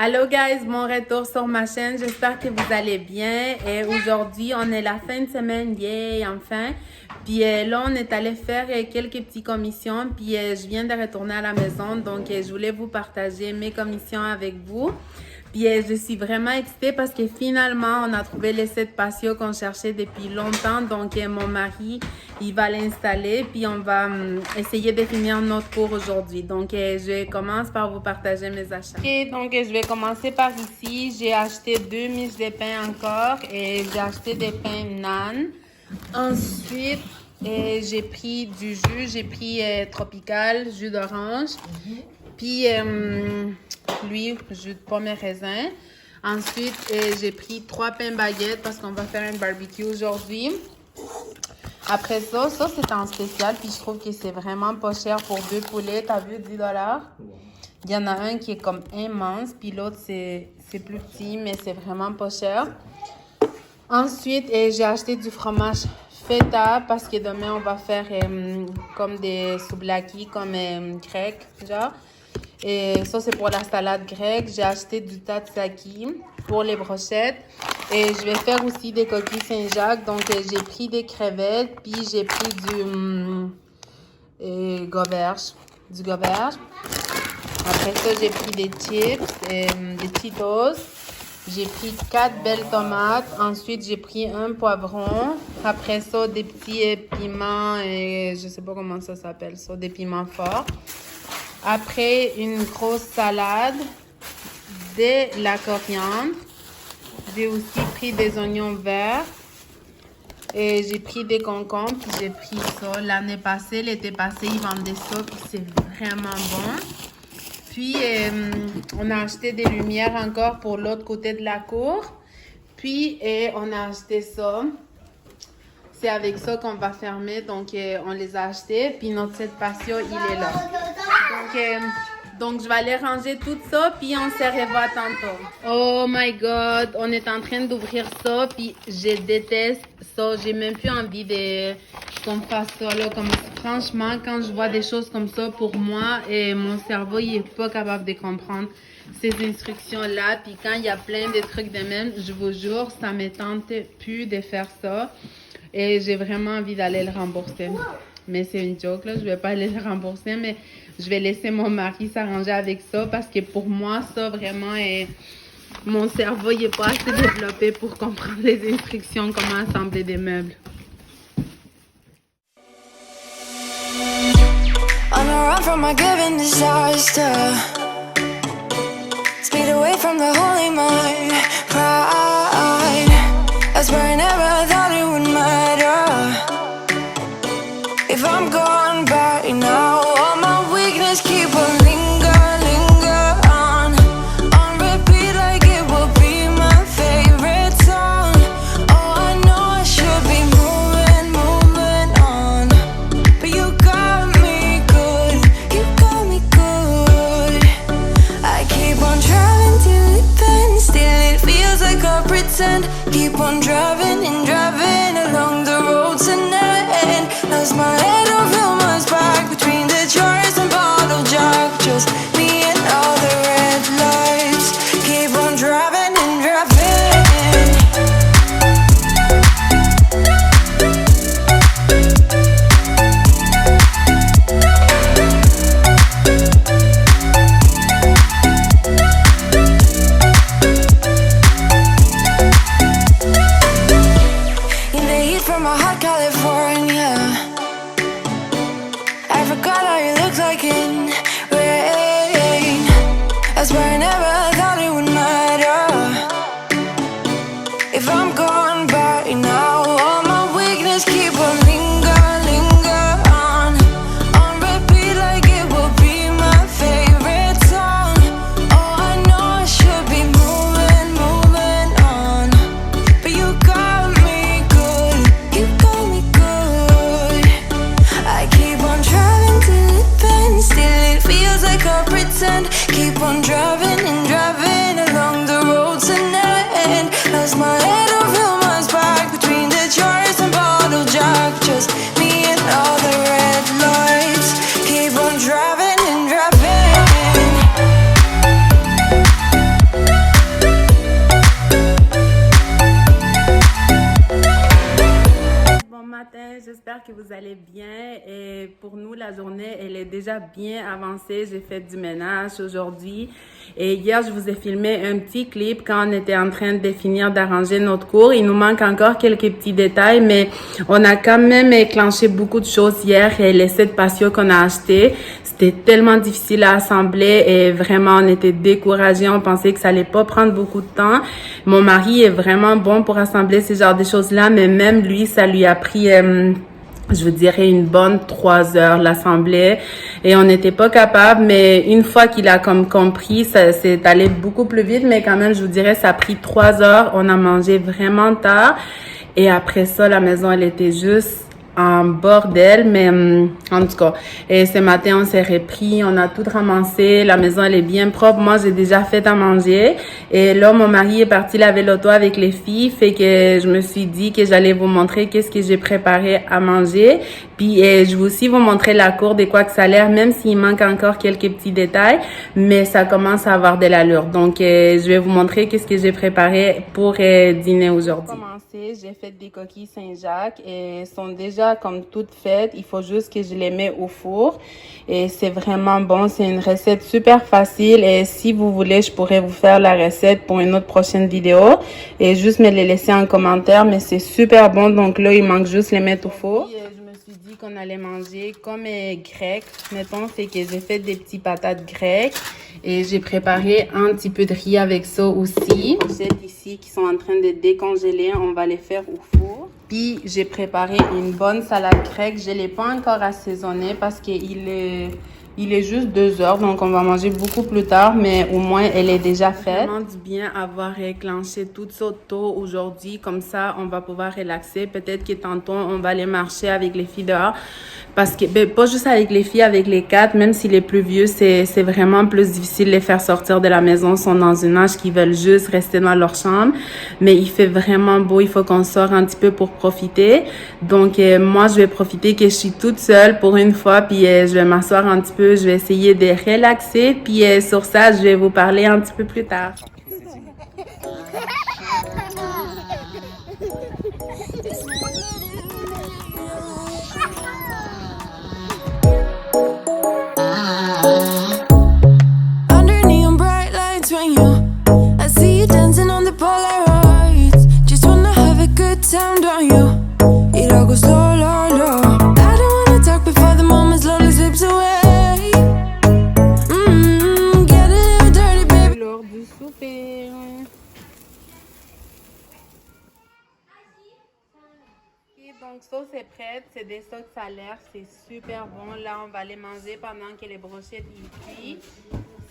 Allô guys, mon retour sur ma chaîne, j'espère que vous allez bien. Et aujourd'hui, on est la fin de semaine, yay, enfin. Puis là, on est allé faire quelques petites commissions, puis je viens de retourner à la maison, donc je voulais vous partager mes commissions avec vous. Puis je suis vraiment excitée parce que finalement, on a trouvé le set patio qu'on cherchait depuis longtemps. Donc, mon mari, il va l'installer. Puis, on va essayer de finir notre cours aujourd'hui. Donc, je commence par vous partager mes achats. Ok, donc je vais commencer par ici. J'ai acheté 2 miches de pain encore. Et j'ai acheté des pains nan. Ensuite, j'ai pris du jus. J'ai pris tropical, jus d'orange. Puis, lui, jus de pomme et raisin. Ensuite, j'ai pris 3 pains baguettes parce qu'on va faire un barbecue aujourd'hui. Après ça, c'est en spécial. Puis, je trouve que c'est vraiment pas cher pour 2 poulets. T'as vu, 10 $. Il y en a un qui est comme immense. Puis l'autre, c'est plus petit, mais c'est vraiment pas cher. Ensuite, j'ai acheté du fromage feta parce que demain, on va faire comme des souvlaki, comme grec, genre. Et ça, c'est pour la salade grecque. J'ai acheté du tatsaki pour les brochettes. Et je vais faire aussi des coquilles Saint-Jacques. Donc, j'ai pris des crevettes. Puis, j'ai pris du goberge. Après ça, j'ai pris des chips, des Cheetos. J'ai pris 4 belles tomates. Ensuite, j'ai pris un poivron. Après ça, des petits piments. Je sais pas comment ça s'appelle ça. Des piments forts. Après, une grosse salade, de la coriandre. J'ai aussi pris des oignons verts. Et j'ai pris des concombres, puis j'ai pris ça. L'année passée, l'été passé, ils vendaient ça, puis c'est vraiment bon. Puis, on a acheté des lumières encore pour l'autre côté de la cour. Puis, on a acheté ça. C'est avec ça qu'on va fermer, donc on les a achetés. Puis notre set patio, il est là. Donc je vais aller ranger tout ça, puis on se revoit tantôt. Oh my God, on est en train d'ouvrir ça, puis je déteste ça. J'ai même plus envie qu'on fasse ça, là. Comme, franchement, quand je vois des choses comme ça, pour moi, mon cerveau, il est pas capable de comprendre ces instructions-là. Puis quand il y a plein de trucs de même, je vous jure, ça me tente plus de faire ça. Et j'ai vraiment envie d'aller le rembourser. Mais c'est une joke, là. Je vais pas aller le rembourser, mais je vais laisser mon mari s'arranger avec ça parce que pour moi, ça, vraiment, mon cerveau, il est pas assez développé pour comprendre les instructions, comment assembler des meubles. On a run from a given disaster. Speed away from the holy mind. Pride. That's where I never thought it would matter. If I'm gone by now, all my weakness keep on linger on repeat like it will be my favorite song. Oh, I know I should be moving on, but you got me good, I keep on driving till it bends, still it feels like I pretend. Keep on driving and driving along the road to never end. Lost my head over my back between the jars and bottle jack. Just me and all the red lights. Keep on driving and driving. j'espère que vous allez bien. Et pour nous, la journée, elle est déjà bien avancée. J'ai fait du ménage aujourd'hui. Et hier, je vous ai filmé un petit clip quand on était en train de finir d'arranger notre cour. Il nous manque encore quelques petits détails, mais on a quand même éclenché beaucoup de choses hier. Et les 7 patios qu'on a achetés, c'était tellement difficile à assembler et vraiment, on était découragés. On pensait que ça allait pas prendre beaucoup de temps. Mon mari est vraiment bon pour assembler ce genre de choses-là, mais même lui, ça lui a pris, je vous dirais, une bonne 3 heures l'assembler. Et on n'était pas capable, mais une fois qu'il a comme compris, ça s'est allé beaucoup plus vite, mais quand même, je vous dirais, ça a pris 3 heures. On a mangé vraiment tard. Et après ça, la maison, elle était juste en bordel, mais en tout cas, et ce matin on s'est repris, on a tout ramassé, la maison elle est bien propre, moi j'ai déjà fait à manger et là mon mari est parti laver l'auto avec les filles, fait que je me suis dit que j'allais vous montrer qu'est-ce que j'ai préparé à manger, puis je vais aussi vous montrer la cour de quoi que ça a l'air, même s'il manque encore quelques petits détails, mais ça commence à avoir de l'allure, donc je vais vous montrer qu'est-ce que j'ai préparé pour dîner aujourd'hui. J'ai fait des coquilles Saint-Jacques et sont déjà comme toutes faites. Il faut juste que je les mets au four et c'est vraiment bon. C'est une recette super facile et si vous voulez, je pourrais vous faire la recette pour une autre prochaine vidéo et juste me les laisser en commentaire. Mais c'est super bon. Donc là, il manque juste les mettre au four. Je me suis dit qu'on allait manger comme grec. Mettons, c'est que j'ai fait des petits patates grecques. Et j'ai préparé un petit peu de riz avec ça aussi. J'ai ici qui sont en train de décongeler. On va les faire au four. Puis j'ai préparé une bonne salade grecque. Je ne l'ai pas encore assaisonnée parce qu'il est juste 2 heures. Donc on va manger beaucoup plus tard. Mais au moins elle est déjà faite. Vraiment du bien avoir éclenché tout ça tôt aujourd'hui. Comme ça on va pouvoir relaxer. Peut-être que tantôt on va aller marcher avec les filles dehors. Parce que, pas juste avec les filles, avec les 4, même si les plus vieux, c'est vraiment plus difficile de les faire sortir de la maison. Ils sont dans un âge qui veulent juste rester dans leur chambre. Mais il fait vraiment beau. Il faut qu'on sorte un petit peu pour profiter. Donc, moi, je vais profiter que je suis toute seule pour une fois. Puis, je vais m'asseoir un petit peu. Je vais essayer de relaxer. Puis, sur ça, je vais vous parler un petit peu plus tard. Under neon bright lights when I see you dancing on the Polaroids. Just wanna have a good time, don't you? It all goes slow, low, low. I don't wanna talk before the moment slowly slips away. Get a little dirty, baby. L'heure du souper. Donc, sauce est prête. C'est des sauces salaires. C'est super bon. Là, on va les manger pendant que les brochettes y cuisent.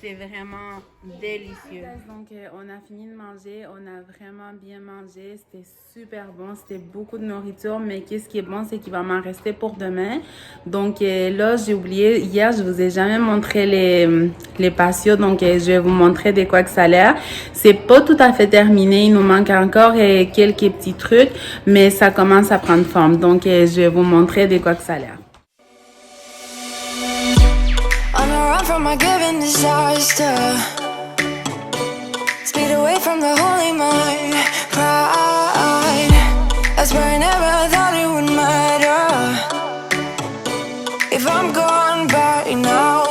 C'est vraiment délicieux. Donc, on a fini de manger. On a vraiment bien mangé. C'était super bon. C'était beaucoup de nourriture. Mais qu'est-ce qui est bon, c'est qu'il va m'en rester pour demain. Donc, là, j'ai oublié. Hier, je vous ai jamais montré les patios. Donc, je vais vous montrer de quoi que ça a l'air. C'est pas tout à fait terminé. Il nous manque encore quelques petits trucs. Mais ça commence à prendre forme. Donc, je vais vous montrer de quoi que ça a l'air. From my given disaster, speed away from the holy mind, pride. I swear I never thought it would matter if I'm gone by now.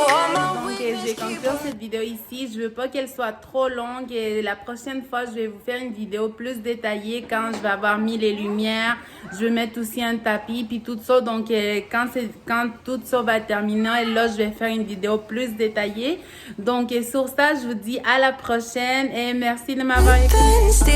Je vais conclure cette vidéo ici. Je veux pas qu'elle soit trop longue et la prochaine fois, je vais vous faire une vidéo plus détaillée quand je vais avoir mis les lumières. Je vais mettre aussi un tapis puis tout ça. Donc, quand tout ça va terminer, là, je vais faire une vidéo plus détaillée. Donc, sur ça, je vous dis à la prochaine et merci de m'avoir écouté.